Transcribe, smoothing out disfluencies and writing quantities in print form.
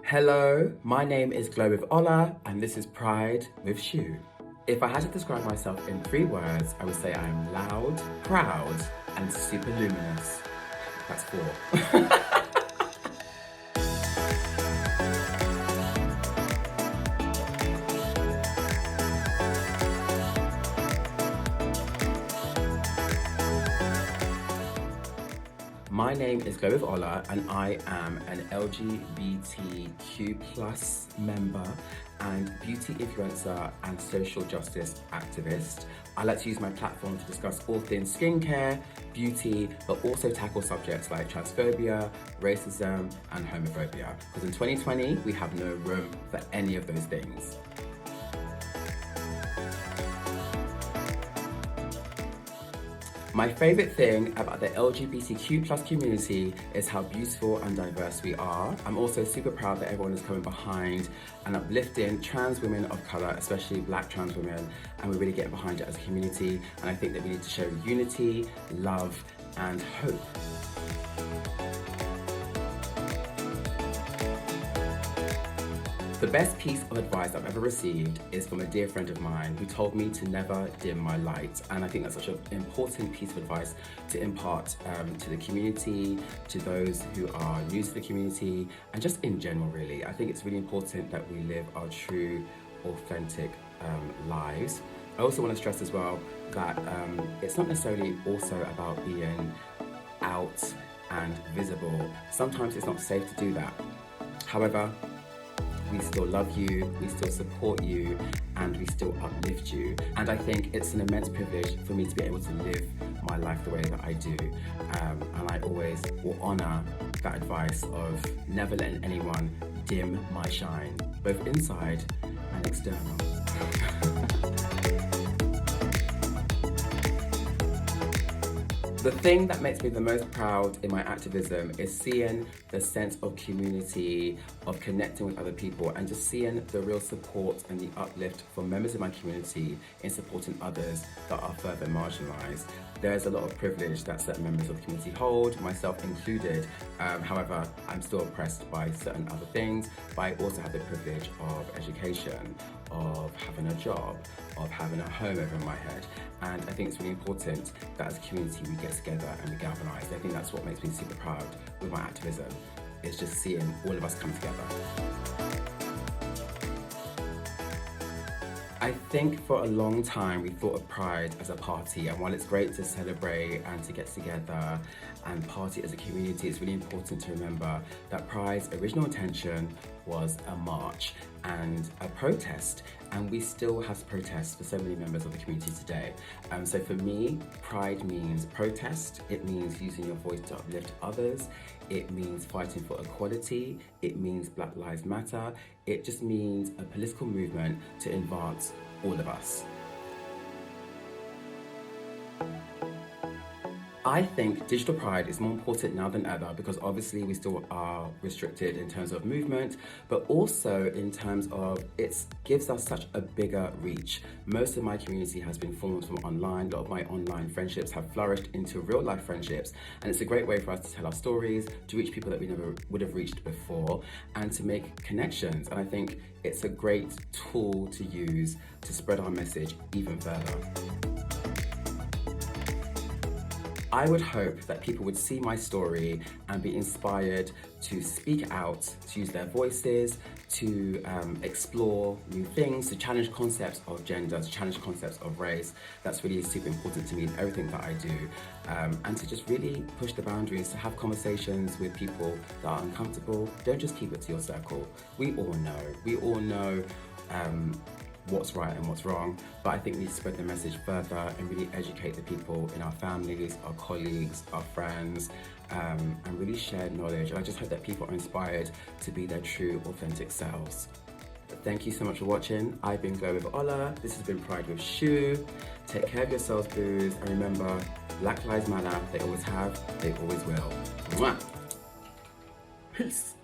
Hello, my name is Glow with Ola, and this is Pride with Schuh. If I had to describe myself in 3 words, I would say I am loud, proud, and super luminous. That's 4. My name is Glow with Ola, and I am an LGBTQ plus member and beauty influencer and social justice activist. I like to use my platform to discuss all things skincare, beauty, but also tackle subjects like transphobia, racism, and homophobia. Because in 2020, we have no room for any of those things. My favourite thing about the LGBTQ plus community is how beautiful and diverse we are. I'm also super proud that everyone is coming behind and uplifting trans women of colour, especially black trans women, and we're really getting behind it as a community. And I think that we need to show unity, love, and hope. The best piece of advice I've ever received is from a dear friend of mine who told me to never dim my light. And I think that's such an important piece of advice to impart to the community, to those who are new to the community, and just in general, really. I think it's really important that we live our true, authentic lives. I also want to stress as well that it's not necessarily also about being out and visible. Sometimes it's not safe to do that. However, we still love you, we still support you, and we still uplift you. And I think it's an immense privilege for me to be able to live my life the way that I do. And I always will honour that advice of never letting anyone dim my shine, both inside and external. The thing that makes me the most proud in my activism is seeing the sense of community, of connecting with other people, and just seeing the real support and the uplift from members of my community in supporting others that are further marginalised. There's a lot of privilege that certain members of the community hold, myself included. However, I'm still oppressed by certain other things, but I also have the privilege of education, of having a job, of having a home over my head. And I think it's really important that as a community we get together and we galvanise. I think that's what makes me super proud with my activism, is just seeing all of us come together. I think for a long time we thought of Pride as a party, and while it's great to celebrate and to get together and party as a community, it's really important to remember that Pride's original intention was a march and a protest, and we still have protests for so many members of the community today. So for me, Pride means protest, it means using your voice to uplift others, it means fighting for equality, it means Black Lives Matter, it just means a political movement to advance all of us. I think digital pride is more important now than ever because obviously we still are restricted in terms of movement, but also in terms of it gives us such a bigger reach. Most of my community has been formed from online. A lot of my online friendships have flourished into real life friendships, and it's a great way for us to tell our stories, to reach people that we never would have reached before, and to make connections. And I think it's a great tool to use to spread our message even further. I would hope that people would see my story and be inspired to speak out, to use their voices, to explore new things, to challenge concepts of gender, to challenge concepts of race. That's really super important to me in everything that I do. And to just really push the boundaries, to have conversations with people that are uncomfortable. Don't just keep it to your circle. We all know what's right and what's wrong, but I think we need to spread the message further and really educate the people in our families, our colleagues, our friends, and really share knowledge. And I just hope that people are inspired to be their true, authentic selves. Thank you so much for watching. I've been Glow with Ola. This has been Pride with Schuh. Take care of yourselves, boos, and remember, Black Lives Matter. They always have, they always will. Mwah! Peace.